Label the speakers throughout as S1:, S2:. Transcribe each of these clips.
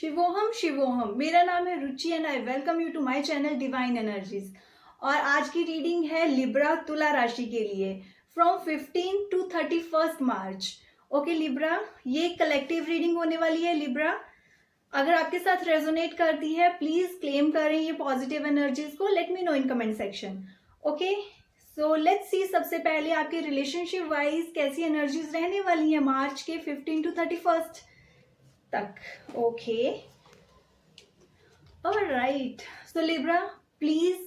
S1: शिवोहम शिवोहम। मेरा नाम है Ruchi and I welcome you to my channel divine energies. और आज की रीडिंग है लिब्रा तुला राशि के लिए from 15 to 31 March. Okay Libra, ये कलेक्टिव रीडिंग होने वाली है। लिब्रा, अगर आपके साथ रेजोनेट करती है प्लीज क्लेम करें ये पॉजिटिव एनर्जीज को। Let me know in comment section. Okay, so let's see सबसे पहले आपके रिलेशनशिप वाइज कैसी एनर्जीज रहने वाली है मार्च के 15 टू 31 तक। Okay, alright. So Libra, please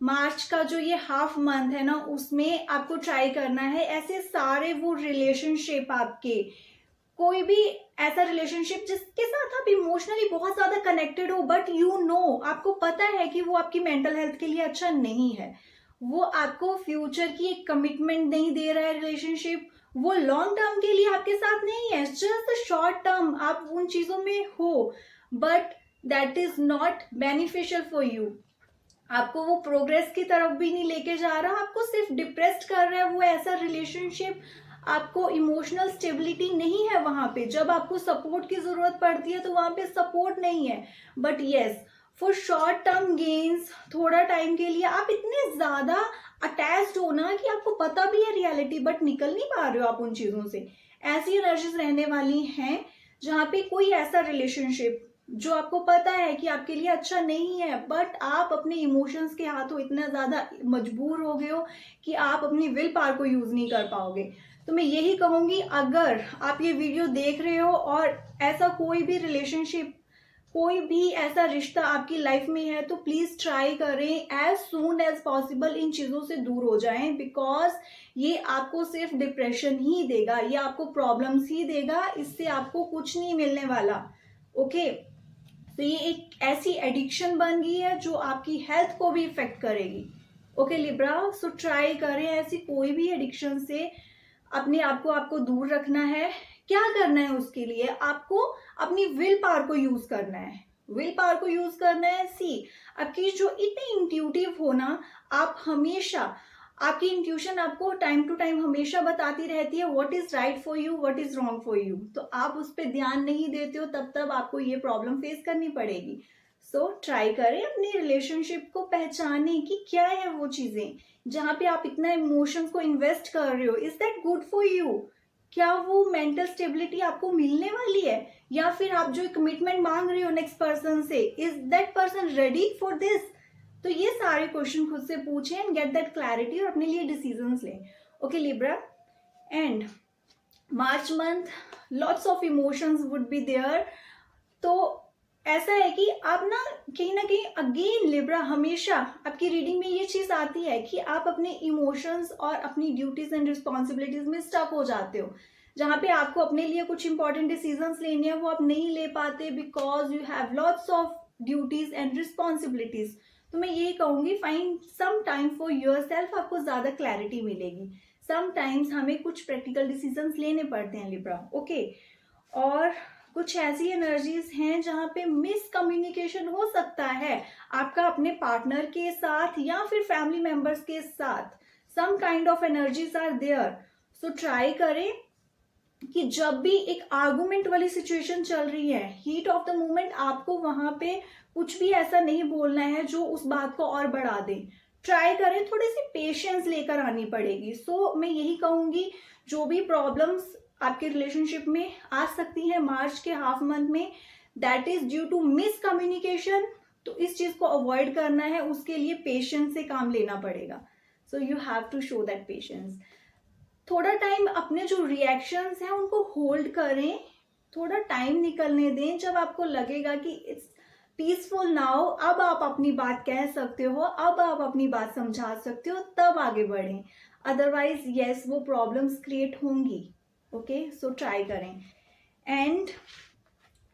S1: March का जो ये हाफ मंथ है ना, उसमें आपको ट्राई करना है ऐसे सारे वो रिलेशनशिप आपके, कोई भी ऐसा रिलेशनशिप जिसके साथ आप इमोशनली बहुत ज्यादा कनेक्टेड हो बट यू नो, आपको पता है कि वो आपकी मेंटल हेल्थ के लिए अच्छा नहीं है, वो आपको फ्यूचर की एक कमिटमेंट नहीं दे रहा है रिलेशनशिप, वो लॉन्ग टर्म के लिए आपके साथ नहीं है, जस्ट शॉर्ट टर्म आप उन चीजों में हो but that is not beneficial for you. आपको वो प्रोग्रेस की तरफ भी नहीं लेके जा रहा, आपको सिर्फ डिप्रेस्ड कर रहा है वो ऐसा रिलेशनशिप। आपको इमोशनल स्टेबिलिटी नहीं है वहां पे, जब आपको सपोर्ट की जरूरत पड़ती है तो वहां पे सपोर्ट नहीं है। But yes, for short term gains, थोड़ा टाइम के लिए आप इतने ज्यादा अटैच्ड हो ना कि आपको पता भी है रियलिटी बट निकल नहीं पा रहे हो आप उन चीजों से। ऐसी एनर्जीज रहने वाली हैं जहाँ पे कोई ऐसा रिलेशनशिप जो आपको पता है कि आपके लिए अच्छा नहीं है बट आप अपने इमोशंस के हाथों इतना ज्यादा मजबूर हो गए हो कि आप अपनी विल पावर को यूज नहीं कर पाओगे। तो मैं यही कहूंगी, अगर आप ये वीडियो देख रहे हो और ऐसा कोई भी रिलेशनशिप, कोई भी ऐसा रिश्ता आपकी लाइफ में है तो प्लीज ट्राई करें एज सून एज पॉसिबल इन चीजों से दूर हो जाएं, बिकॉज ये आपको सिर्फ डिप्रेशन ही देगा, ये आपको प्रॉब्लम्स ही देगा, इससे आपको कुछ नहीं मिलने वाला। ओके, तो ये एक ऐसी एडिक्शन बन गई है जो आपकी हेल्थ को भी इफेक्ट करेगी। ओके लिब्रा, सो ट्राई करें ऐसी कोई भी एडिक्शन से अपने आप को आपको दूर रखना है। क्या करना है उसके लिए? आपको अपनी विल पावर को यूज करना है। विल पावर को यूज करना है। सी, आपकी जो इतनी इंट्यूटिव हो ना, आप हमेशा, आपकी इंट्यूशन आपको टाइम टू टाइम हमेशा बताती रहती है what is right for you, what is wrong for you. तो आप उस पर ध्यान नहीं देते हो, तब तब आपको ये प्रॉब्लम फेस करनी पड़ेगी। सो ट्राई करें अपनी रिलेशनशिप को पहचाने कि क्या है वो चीजें जहां पे आप इतना इमोशंस को इन्वेस्ट कर रहे हो। Is that good for you? क्या वो मेंटल स्टेबिलिटी आपको मिलने वाली है? या फिर आप जो कमिटमेंट मांग रहे हो नेक्स्ट पर्सन से, is that person ready for this? तो ये सारे क्वेश्चन खुद से पूछें एंड गेट दैट क्लैरिटी और अपने लिए डिसीजंस लें। Okay Libra, and March month lots of emotions would be there. तो ऐसा है कि आप ना कहीं अगेन लिब्रा, हमेशा आपकी रीडिंग में ये चीज आती है कि आप अपने इमोशंस और अपनी ड्यूटीज एंड रिस्पॉन्सिबिलिटीज में स्टक हो जाते हो, जहां पे आपको अपने लिए कुछ इंपॉर्टेंट डिसीजंस लेने हैं वो आप नहीं ले पाते because you have lots of duties and responsibilities. तो मैं यही कहूंगी, find some time for yourself, आपको ज्यादा क्लैरिटी मिलेगी। समटाइम्स हमें कुछ प्रैक्टिकल डिसीजंस लेने पड़ते हैं लिब्रा। ओके, और कुछ ऐसी एनर्जीज हैं जहां पे मिसकम्युनिकेशन हो सकता है आपका अपने पार्टनर के साथ या फिर फैमिली मेंबर्स के साथ। Some kind of energies are there. So try करें कि जब भी एक आर्गुमेंट वाली सिचुएशन चल रही है, हीट ऑफ द मोमेंट, आपको वहां पे कुछ भी ऐसा नहीं बोलना है जो उस बात को और बढ़ा दे। ट्राई करें, थोड़ी सी पेशेंस लेकर आनी पड़ेगी। सो मैं यही कहूंगी, जो भी प्रॉब्लम्स आपके रिलेशनशिप में आ सकती हैं मार्च के हाफ मंथ में, that is due to miscommunication. तो इस चीज को अवॉइड करना है, उसके लिए पेशेंस से काम लेना पड़ेगा। So you have to show that patience. थोड़ा टाइम अपने जो रिएक्शंस हैं उनको होल्ड करें, थोड़ा टाइम निकलने दें, जब आपको लगेगा कि इट्स पीसफुल नाउ, अब आप अपनी बात कह सकते हो, अब आप अपनी बात समझा सकते हो, तब आगे बढ़ें। अदरवाइज यस, वो प्रॉब्लम्स क्रिएट होंगी। ओके, सो ट्राई करें। एंड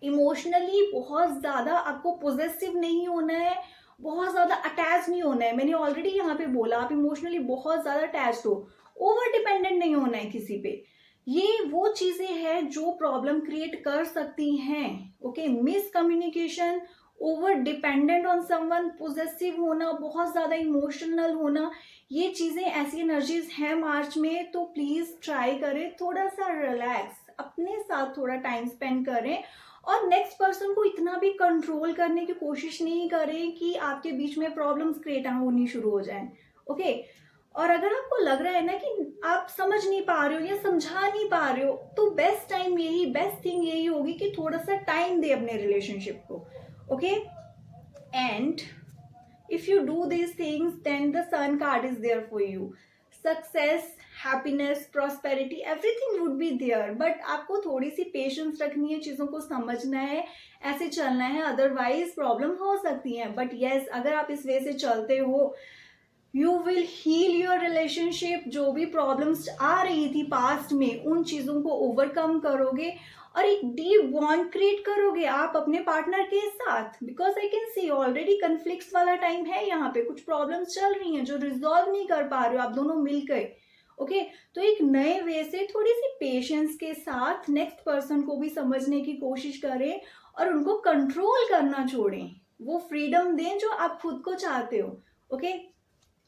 S1: इमोशनली बहुत ज्यादा आपको पोजेसिव नहीं होना है, बहुत ज्यादा अटैच नहीं होना है। मैंने ऑलरेडी यहाँ पे बोला, आप इमोशनली बहुत ज्यादा अटैच हो, ओवर डिपेंडेंट नहीं होना है किसी पे। ये वो चीजें हैं जो प्रॉब्लम क्रिएट कर सकती हैं। Okay, miscommunication, over dependent on someone, possessive होना, बहुत ज्यादा इमोशनल होना, ये चीजें ऐसी एनर्जीज हैं मार्च में। तो प्लीज ट्राई करें, थोड़ा सा रिलैक्स, अपने साथ थोड़ा टाइम स्पेंड करें और नेक्स्ट पर्सन को इतना भी कंट्रोल करने की कोशिश नहीं करें कि आपके बीच में प्रॉब्लम्स क्रिएट होनी शुरू हो जाएं. ओके. और अगर आपको लग रहा है ना कि आप समझ नहीं पा रहे हो या समझा नहीं पा रहे हो, तो बेस्ट थिंग यही होगी कि थोड़ा सा टाइम दे अपने रिलेशनशिप को. Okay. And if you do these things, then the sun card is there for you. Success, happiness, prosperity, everything would be there. But आपको थोड़ी सी पेशेंस रखनी है, चीज़ों को समझना है, ऐसे चलना है, अदरवाइज प्रॉब्लम हो सकती है. बट येस, अगर आप इस वे से चलते हो, you will heal your relationship. जो भी प्रॉब्लम्स आ रही थी पास्ट में, उन चीज़ों को ओवरकम करोगे और एक डीप बॉन्ड क्रिएट करोगे आप अपने पार्टनर के साथ. Because I can see already conflicts वाला टाइम है, यहाँ पे कुछ प्रॉब्लम्स चल रही हैं जो रिजॉल्व नहीं कर पा रहे हो आप दोनों मिलकर. ओके. तो एक नए वे से थोड़ी सी पेशेंस के साथ नेक्स्ट पर्सन को भी समझने की कोशिश करें और उनको कंट्रोल करना छोड़ें. वो फ्रीडम दें जो आप खुद को चाहते हो. Okay.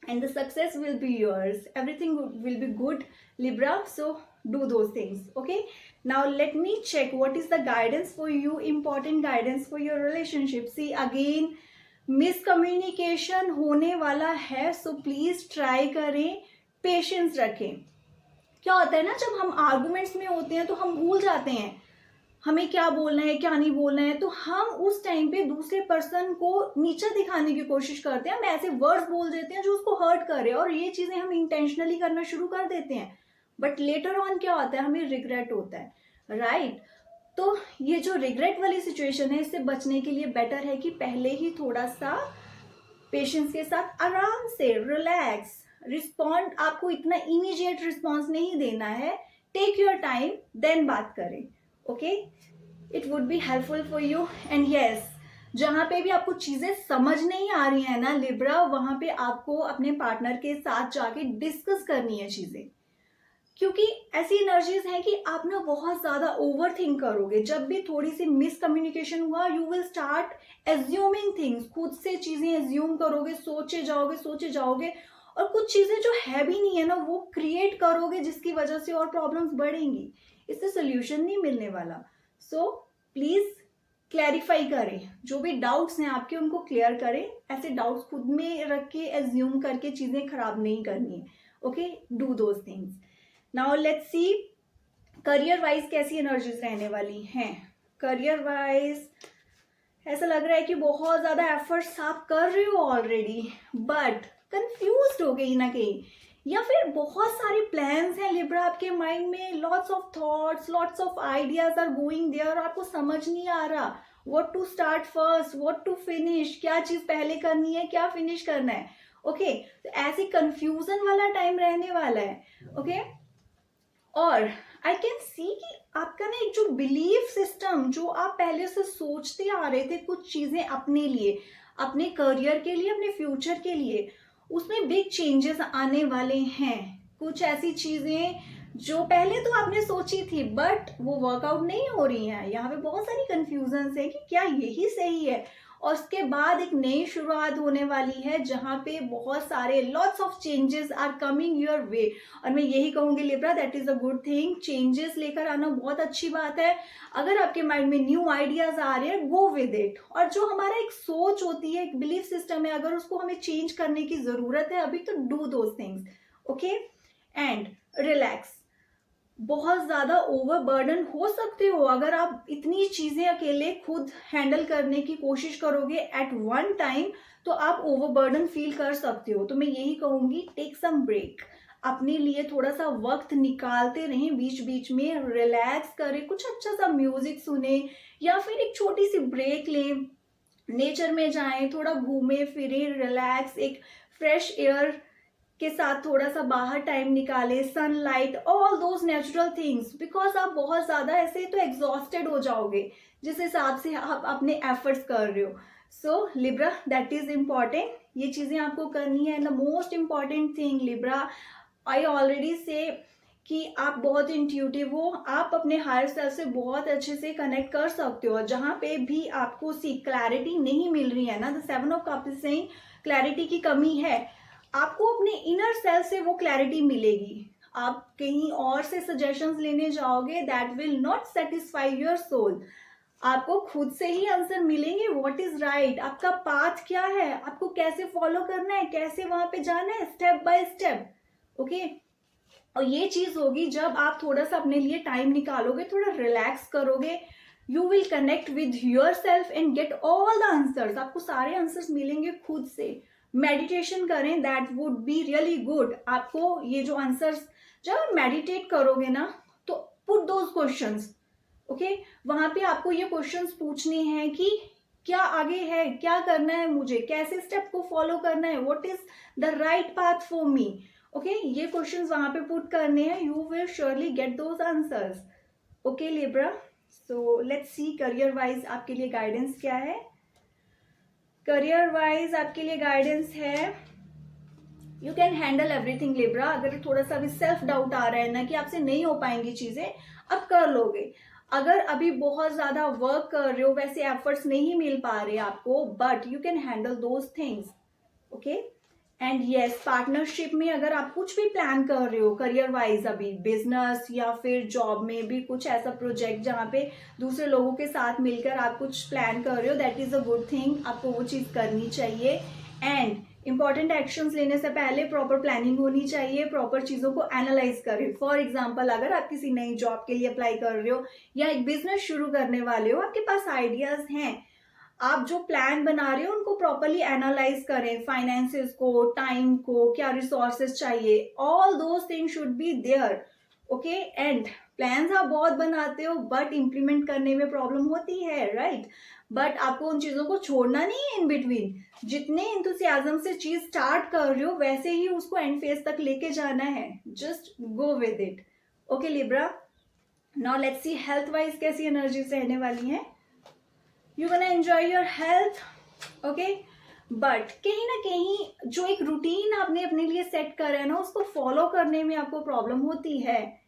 S1: And the success will be yours. Everything will be good, Libra. So do those things. Okay. Now let me check what is the guidance for you, important guidance for your relationship. See, again miscommunication होने वाला है, so please try करें, patience रखें. क्या होता है ना, जब हम आर्गुमेंट्स में होते हैं तो हम भूल जाते हैं हमें क्या बोलना है क्या नहीं बोलना है. तो हम उस टाइम पे दूसरे पर्सन को नीचा दिखाने की कोशिश करते हैं, हम ऐसे वर्ड्स बोल देते हैं जो उसको हर्ट करे, और ये चीजें हम इंटेंशनली करना शुरू कर देते हैं. बट लेटर ऑन क्या होता है, हमें रिग्रेट होता है. राइट. तो ये जो रिग्रेट वाली सिचुएशन है, इससे बचने के लिए बेटर है कि पहले ही थोड़ा सा पेशेंस के साथ आराम से रिलैक्स रिस्पॉन्ड. आपको इतना इमीडिएट रिस्पॉन्स नहीं देना है. टेक योर टाइम, देन बात करें. Okay. It would be helpful for you. And yes, जहाँ पे भी आपको चीजें समझ नहीं आ रही है ना लिब्रा, वहां पे आपको अपने पार्टनर के साथ जाके डिस्कस करनी है चीजें. क्योंकि ऐसी एनर्जीज हैं कि आप ना बहुत ज्यादा ओवर थिंक करोगे. जब भी थोड़ी सी मिसकम्युनिकेशन हुआ, you will start assuming things. खुद से चीजें एज्यूम करोगे, सोचे जाओगे और कुछ चीजें जो है भी नहीं है ना, वो क्रिएट करोगे, जिसकी वजह से और प्रॉब्लम्स बढ़ेंगी. इससे सोल्यूशन नहीं मिलने वाला. सो प्लीज क्लैरिफाई करें. जो भी डाउट्स हैं आपके, उनको क्लियर करें. ऐसे डाउट्स खुद में रख के एज्यूम करके चीजें खराब नहीं करनी है. Okay. Do those things. Now let's see career wise कैसी एनर्जीज रहने वाली हैं. करियर वाइज ऐसा लग रहा है कि बहुत ज्यादा एफर्ट्स आप कर रहे हो ऑलरेडी, बट कंफ्यूज्ड हो गई ना कहीं, या फिर बहुत सारे प्लान्स हैं लिब्रा आपके माइंड में. Lots of thoughts, lots of ideas are going there. आपको समझ नहीं आ रहा what to start first, what to finish, क्या चीज पहले करनी है, क्या फिनिश करना है. ओके. तो ऐसी कंफ्यूजन वाला टाइम रहने वाला है. ओके. और आई कैन सी कि आपका ना एक जो बिलीफ सिस्टम, जो आप पहले से सोचते आ रहे थे कुछ चीजें अपने लिए, अपने करियर के लिए, अपने फ्यूचर के लिए, उसमें बिग चेंजेस आने वाले हैं. कुछ ऐसी चीजें जो पहले तो आपने सोची थी बट वो वर्कआउट नहीं हो रही हैं. यहाँ पे बहुत सारी कंफ्यूजन है कि क्या यही सही है. और उसके बाद एक नई शुरुआत होने वाली है जहाँ पे बहुत सारे lots of changes are coming your way. और मैं यही कहूंगी Libra, that is a good thing. Changes लेकर आना बहुत अच्छी बात है. अगर आपके माइंड में न्यू आइडियाज आ रहे हैं, गो विद इट. और जो हमारा एक सोच होती है, एक बिलीफ सिस्टम है, अगर उसको हमें चेंज करने की जरूरत है अभी, तो do those things. Okay. And relax. बहुत ज्यादा ओवरबर्डन हो सकते हो अगर आप इतनी चीजें अकेले खुद हैंडल करने की कोशिश करोगे एट वन टाइम, तो आप ओवरबर्डन फील कर सकते हो. तो मैं यही कहूंगी, टेक सम ब्रेक. अपने लिए थोड़ा सा वक्त निकालते रहें, बीच बीच में रिलैक्स करें, कुछ अच्छा सा म्यूजिक सुने, या फिर एक छोटी सी ब्रेक लें, नेचर में जाएं, थोड़ा घूमे फिरे, रिलैक्स, एक फ्रेश एयर के साथ थोड़ा सा बाहर टाइम निकाले, sunlight, all those natural things. Because आप बहुत ज्यादा ऐसे तो एग्जॉस्टेड हो जाओगे जिस हिसाब से आप अपने एफर्ट्स कर रहे हो. सो लिब्रा, दैट इज इम्पॉर्टेंट. ये चीजें आपको करनी है. And the most important thing Libra, I already से कि आप बहुत इंट्यूटिव हो. आप अपने हायर सेल्फ से बहुत अच्छे से कनेक्ट कर सकते हो. जहाँ पे भी आपको क्लैरिटी नहीं मिल रही है ना, द 7 ऑफ कप्स से क्लैरिटी की कमी है, आपको अपने इनर सेल्फ से वो क्लैरिटी मिलेगी. आप कहीं और से सजेशंस लेने जाओगे, that will not satisfy your soul. आपको खुद से ही आंसर मिलेंगे, व्हाट इज राइट, आपका पाथ क्या है, आपको कैसे फॉलो करना है, कैसे वहां पे जाना है, स्टेप बाय स्टेप। ओके, और ये चीज होगी जब आप थोड़ा सा अपने लिए टाइम निकालोगे, थोड़ा रिलैक्स करोगे, you will connect with your self and get all the answers. आपको सारे आंसर्स मिलेंगे खुद से। मेडिटेशन करें, that would be really good. आपको ये जो आंसर्स, जब आप मेडिटेट करोगे ना, तो पुट दोज क्वेश्चंस। ओके, वहां पे आपको ये क्वेश्चंस पूछने हैं कि क्या आगे है, क्या करना है मुझे, कैसे स्टेप को फॉलो करना है, what is the right path for me. Okay, ये क्वेश्चंस वहां पे पुट करने हैं, you will surely get those answers. Okay Libra, so let's see career wise आपके लिए गाइडेंस क्या है। करियर वाइज आपके लिए गाइडेंस है, you can handle everything Libra. अगर थोड़ा सा भी सेल्फ डाउट आ रहा है ना कि आपसे नहीं हो पाएंगी चीजें, अब कर लोगे। अगर अभी बहुत ज्यादा वर्क कर रहे हो, वैसे एफर्ट्स नहीं मिल पा रहे आपको, but you can handle those things. Okay, and yes, partnership में अगर आप कुछ भी प्लान कर रहे हो करियर वाइज, अभी बिजनेस या फिर जॉब में भी कुछ ऐसा प्रोजेक्ट जहाँ पे दूसरे लोगों के साथ मिलकर आप कुछ प्लान कर रहे हो, that is a good thing, आपको वो चीज करनी चाहिए। एंड इंपॉर्टेंट एक्शंस लेने से पहले प्रॉपर प्लानिंग होनी चाहिए, प्रॉपर चीजों को एनालाइज करें। फॉर एग्जाम्पल, अगर आप किसी नई जॉब के लिए अप्लाई कर रहे हो या एक बिजनेस शुरू करने वाले हो, आपके पास आइडियाज हैं, आप जो प्लान बना रहे हो उनको प्रॉपरली एनालाइज करें, फाइनेंसेस को, टाइम को, क्या रिसोर्सेज चाहिए, all those things should be there. Okay, and plans आप बहुत बनाते हो बट इम्प्लीमेंट करने में प्रॉब्लम होती है, राइट? बट आपको उन चीजों को छोड़ना नहीं है इन बिटवीन। जितने इंथुसियाज्म से चीज स्टार्ट कर रहे हो, वैसे ही उसको एंड फेज तक लेके जाना है, just go with it. Okay Libra, now let's see health wise कैसी एनर्जीज रहने वाली हैं। You gonna enjoy your health, okay, but कहीं ना कहीं जो एक रूटीन आपने अपने लिए सेट करा है ना, उसको फॉलो करने में आपको प्रॉब्लम होती है।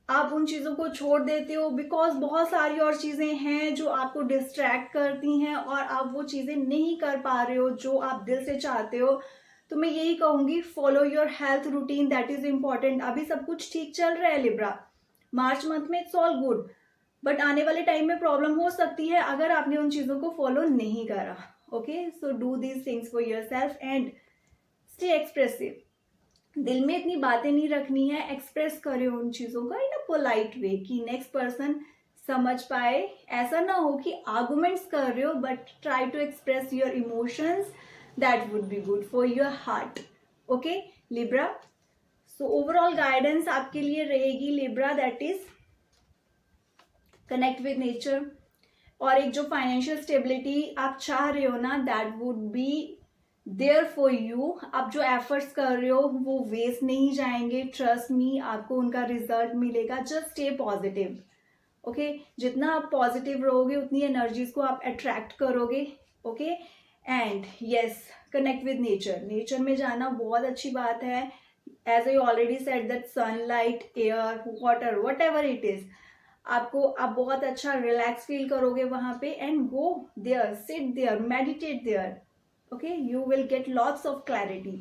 S1: आप उन चीजों को छोड़ देते हो बिकॉज बहुत सारी और चीजें हैं जो आपको डिस्ट्रैक्ट करती हैं और आप वो चीजें नहीं कर पा रहे हो जो आप दिल से चाहते हो। तो मैं यही कहूंगी, follow your health routine, that is important. अभी सब कुछ ठीक चल रहा है लिब्रा, मार्च मंथ में इट्स ऑल गुड, बट आने वाले टाइम में प्रॉब्लम हो सकती है अगर आपने उन चीजों को फॉलो नहीं करा। Okay, so do these things for your self and stay expressive. दिल में इतनी बातें नहीं रखनी है, एक्सप्रेस करें उन चीजों का इन अ पोलाइट वे कि नेक्स्ट पर्सन समझ पाए। ऐसा ना हो कि आर्गुमेंट्स कर रहे हो, but try to express your emotions, that would be good for your heart. Okay Libra, so overall guidance आपके लिए रहेगी Libra, that is connect with nature. और एक जो फाइनेंशियल स्टेबिलिटी आप चाह रहे हो ना, that would be there for you. आप जो एफर्ट्स कर रहे हो वो वेस्ट नहीं जाएंगे, ट्रस्ट मी, आपको उनका रिजल्ट मिलेगा। Just stay positive. ओके, जितना आप पॉजिटिव रहोगे उतनी एनर्जीज को आप अट्रैक्ट करोगे। Okay, and yes, connect with nature. Nature में जाना बहुत अच्छी बात है। As I already said that sunlight, air, water, whatever it is, आपको आप बहुत अच्छा रिलैक्स फील करोगे वहां पे। And go there, sit there, meditate there. Okay, you will get lots of clarity.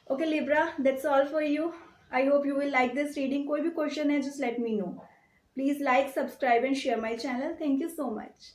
S1: Okay Libra, that's all for you. I hope you will like this reading. कोई भी question है, just let me know. Please like, subscribe and share my channel. Thank you so much.